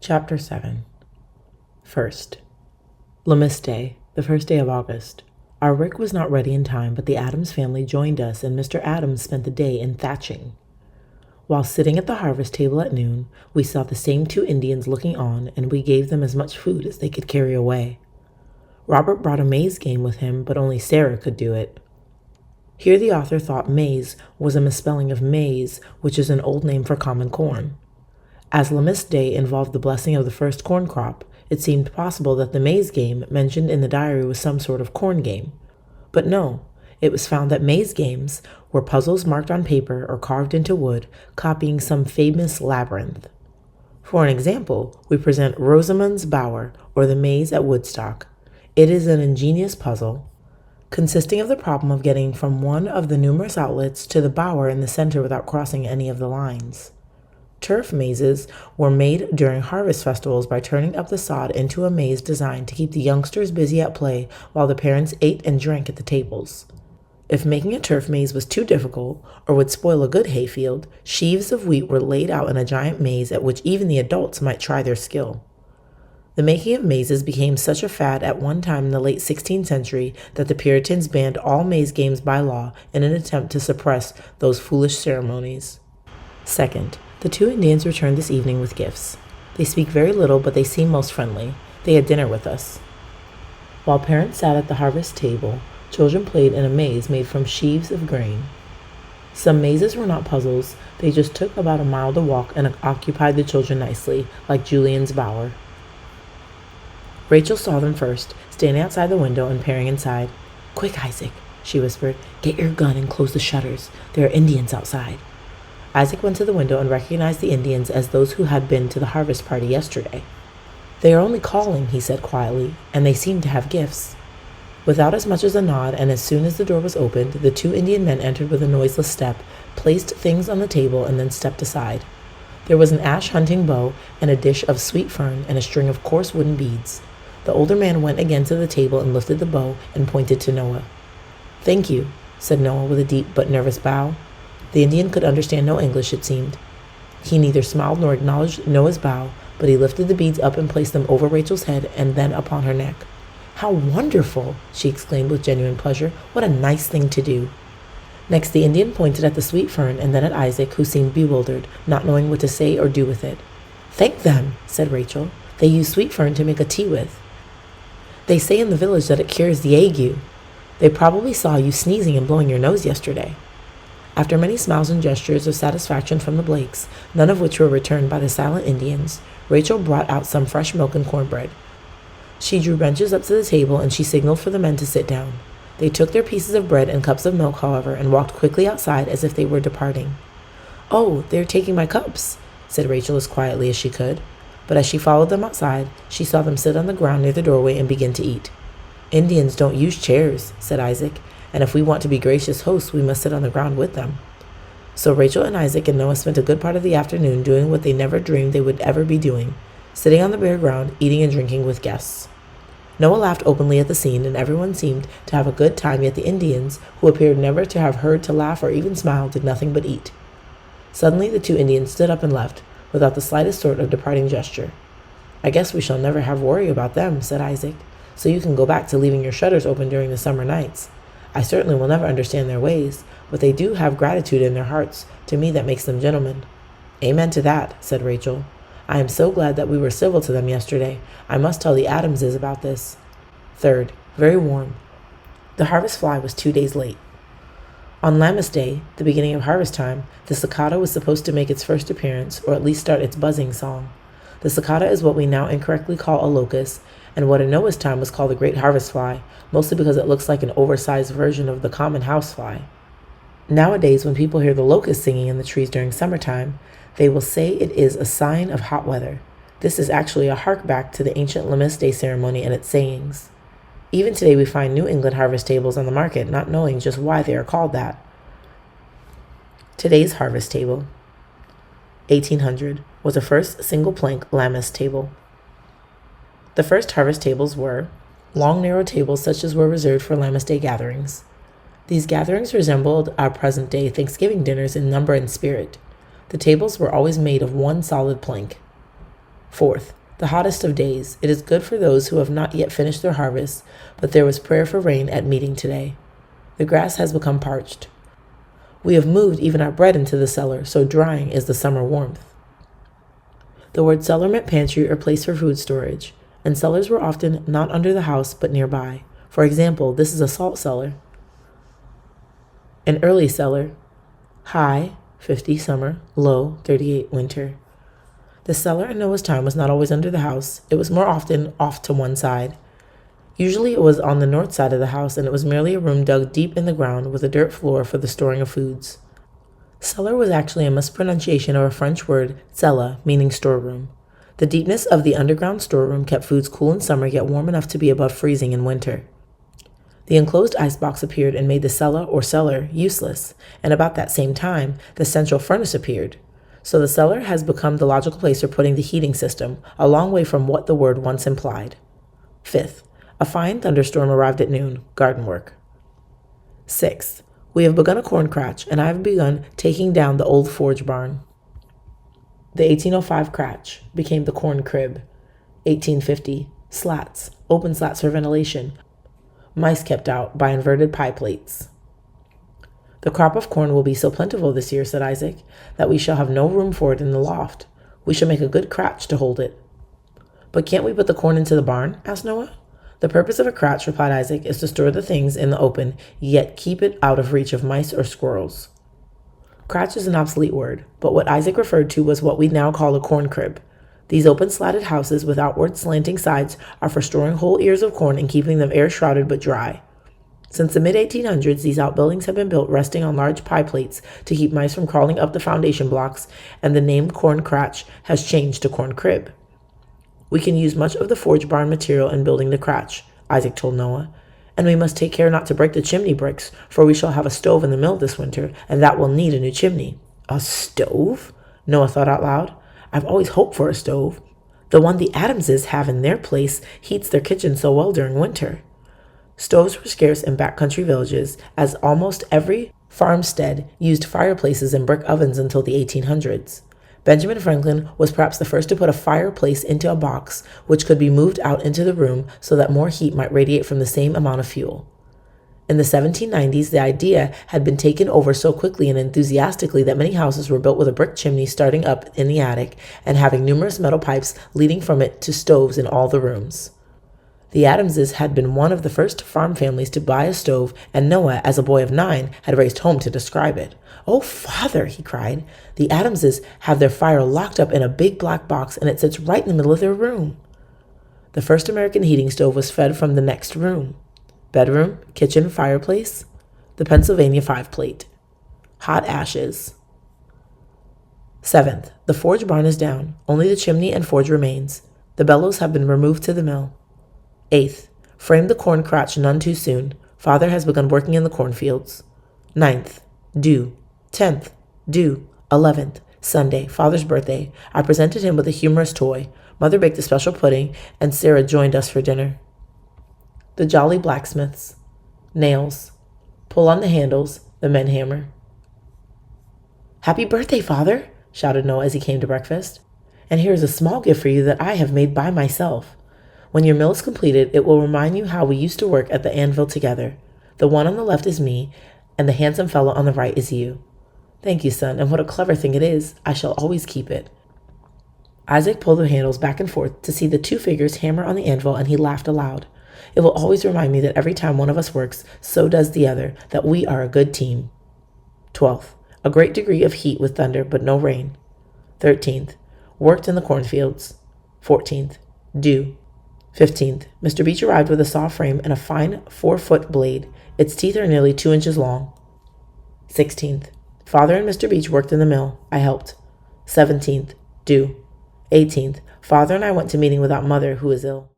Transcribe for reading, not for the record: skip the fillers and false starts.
Chapter 7. First. Lammas Day, the first day of August. Our rick was not ready in time, but the Adams family joined us, and Mr. Adams spent the day in thatching. While sitting at the harvest table at noon, we saw the same two Indians looking on, and we gave them as much food as they could carry away. Robert brought a maize game with him, but only Sarah could do it. Here the author thought maize was a misspelling of maize, which is an old name for common corn. As Lammas Day involved the blessing of the first corn crop, it seemed possible that the maize game mentioned in the diary was some sort of corn game. But no, it was found that maize games were puzzles marked on paper or carved into wood, copying some famous labyrinth. For an example, we present Rosamund's Bower, or the Maze at Woodstock. It is an ingenious puzzle, consisting of the problem of getting from one of the numerous outlets to the bower in the center without crossing any of the lines. Turf mazes were made during harvest festivals by turning up the sod into a maze designed to keep the youngsters busy at play while the parents ate and drank at the tables. If making a turf maze was too difficult or would spoil a good hayfield, sheaves of wheat were laid out in a giant maze at which even the adults might try their skill. The making of mazes became such a fad at one time in the late 16th century that the Puritans banned all maze games by law in an attempt to suppress those foolish ceremonies. Second, the two Indians returned this evening with gifts. They speak very little, but they seem most friendly. They had dinner with us. While parents sat at the harvest table, children played in a maze made from sheaves of grain. Some mazes were not puzzles. They just took about a mile to walk and occupied the children nicely, like Julian's bower. Rachel saw them first, standing outside the window and peering inside. "Quick, Isaac," she whispered. "Get your gun and close the shutters. There are Indians outside." Isaac went to the window and recognized the Indians as those who had been to the harvest party yesterday. "They are only calling," he said quietly, "and they seem to have gifts." Without as much as a nod, and as soon as the door was opened, the two Indian men entered with a noiseless step, placed things on the table, and then stepped aside. There was an ash hunting bow and a dish of sweet fern and a string of coarse wooden beads. The older man went again to the table and lifted the bow and pointed to Noah. "Thank you," said Noah with a deep but nervous bow. The Indian could understand no English, it seemed. He neither smiled nor acknowledged Noah's bow, but he lifted the beads up and placed them over Rachel's head and then upon her neck. "How wonderful!" she exclaimed with genuine pleasure. "What a nice thing to do!" Next, the Indian pointed at the sweet fern and then at Isaac, who seemed bewildered, not knowing what to say or do with it. "Thank them," said Rachel. "They use sweet fern to make a tea with. They say in the village that it cures the ague. They probably saw you sneezing and blowing your nose yesterday." After many smiles and gestures of satisfaction from the Blakes, none of which were returned by the silent Indians, Rachel brought out some fresh milk and cornbread. She drew benches up to the table and she signaled for the men to sit down. They took their pieces of bread and cups of milk, however, and walked quickly outside as if they were departing. "Oh, they're taking my cups," said Rachel as quietly as she could. But as she followed them outside, she saw them sit on the ground near the doorway and begin to eat. "Indians don't use chairs," said Isaac, "and if we want to be gracious hosts, we must sit on the ground with them." So Rachel and Isaac and Noah spent a good part of the afternoon doing what they never dreamed they would ever be doing, sitting on the bare ground, eating and drinking with guests. Noah laughed openly at the scene, and everyone seemed to have a good time, yet the Indians, who appeared never to have heard to laugh or even smile, did nothing but eat. Suddenly the two Indians stood up and left, without the slightest sort of departing gesture. "I guess we shall never have worry about them," said Isaac, "so you can go back to leaving your shutters open during the summer nights. I certainly will never understand their ways, but they do have gratitude in their hearts. To me that makes them gentlemen." "Amen to that," said Rachel. "I am so glad that we were civil to them yesterday. I must tell the Adamses about this." Third, very warm. The harvest fly was 2 days late. On Lammas Day, the beginning of harvest time, the cicada was supposed to make its first appearance, or at least start its buzzing song. The cicada is what we now incorrectly call a locust, and what in Noah's time was called the great harvest fly, mostly because it looks like an oversized version of the common housefly. Nowadays, when people hear the locust singing in the trees during summertime, they will say it is a sign of hot weather. This is actually a hark back to the ancient Lammas Day ceremony and its sayings. Even today we find New England harvest tables on the market, not knowing just why they are called that. Today's harvest table, 1800, was the first single-plank Lammas table. The first harvest tables were long, narrow tables such as were reserved for Lammas Day gatherings. These gatherings resembled our present-day Thanksgiving dinners in number and spirit. The tables were always made of one solid plank. 4th, the hottest of days. It is good for those who have not yet finished their harvest, but there was prayer for rain at meeting today. The grass has become parched. We have moved even our bread into the cellar, so drying is the summer warmth. The word cellar meant pantry or place for food storage, and cellars were often not under the house but nearby. For example, this is a salt cellar. An early cellar. High, 50 summer, low, 38 winter. The cellar in Noah's time was not always under the house. It was more often off to one side. Usually it was on the north side of the house, and it was merely a room dug deep in the ground with a dirt floor for the storing of foods. Cellar was actually a mispronunciation of a French word, cella, meaning storeroom. The deepness of the underground storeroom kept foods cool in summer yet warm enough to be above freezing in winter. The enclosed icebox appeared and made the cella or cellar useless, and about that same time, the central furnace appeared. So the cellar has become the logical place for putting the heating system, a long way from what the word once implied. 5th, a fine thunderstorm arrived at noon, garden work. 6th, we have begun a corn cratch, and I have begun taking down the old forge barn. The 1805 cratch became the corn crib. 1850, slats, open slats for ventilation, mice kept out by inverted pie plates. The crop of corn will be so plentiful this year, said Isaac, that we shall have no room for it in the loft. We shall make a good cratch to hold it. But can't we put the corn into the barn? Asked Noah. The purpose of a cratch, replied Isaac, is to store the things in the open, yet keep it out of reach of mice or squirrels. Cratch is an obsolete word, but what Isaac referred to was what we now call a corn crib. These open slatted houses with outward slanting sides are for storing whole ears of corn and keeping them air-shrouded but dry. Since the mid-1800s, these outbuildings have been built resting on large pie plates to keep mice from crawling up the foundation blocks, and the name corn cratch has changed to corn crib. We can use much of the forge barn material in building the cratch, Isaac told Noah, and we must take care not to break the chimney bricks, for we shall have a stove in the mill this winter, and that will need a new chimney. A stove? Noah thought out loud. I've always hoped for a stove. The one the Adamses have in their place heats their kitchen so well during winter. Stoves were scarce in backcountry villages, as almost every farmstead used fireplaces and brick ovens until the 1800s. Benjamin Franklin was perhaps the first to put a fireplace into a box, which could be moved out into the room so that more heat might radiate from the same amount of fuel. In the 1790s, the idea had been taken over so quickly and enthusiastically that many houses were built with a brick chimney starting up in the attic and having numerous metal pipes leading from it to stoves in all the rooms. The Adamses had been one of the first farm families to buy a stove, and Noah, as a boy of 9, had raced home to describe it. "Oh, Father," he cried, "the Adamses have their fire locked up in a big black box, and it sits right in the middle of their room." The first American heating stove was fed from the next room. Bedroom, kitchen, fireplace, the Pennsylvania 5-plate. Hot ashes. 7th, the forge barn is down. Only the chimney and forge remains. The bellows have been removed to the mill. 8th, frame the corn cratch none too soon. Father has begun working in the cornfields. 9th, due. 10th, due. 11th, Sunday, Father's birthday. I presented him with a humorous toy. Mother baked a special pudding, and Sarah joined us for dinner. The Jolly Blacksmiths. Nails. Pull on the handles. The men hammer. "Happy birthday, Father!" shouted Noah as he came to breakfast. "And here is a small gift for you that I have made by myself. When your mill is completed, it will remind you how we used to work at the anvil together. The one on the left is me, and the handsome fellow on the right is you." "Thank you, son, and what a clever thing it is. I shall always keep it." Isaac pulled the handles back and forth to see the two figures hammer on the anvil, and he laughed aloud. "It will always remind me that every time one of us works, so does the other, that we are a good team." 12th, a great degree of heat with thunder, but no rain. 13th, worked in the cornfields. 14th, dew. 15th, Mr. Beach arrived with a saw frame and a fine 4-foot blade. Its teeth are nearly 2 inches long. 16th, Father and Mr. Beach worked in the mill. I helped. 17th, dew. 18th, Father and I went to meeting without Mother, who is ill.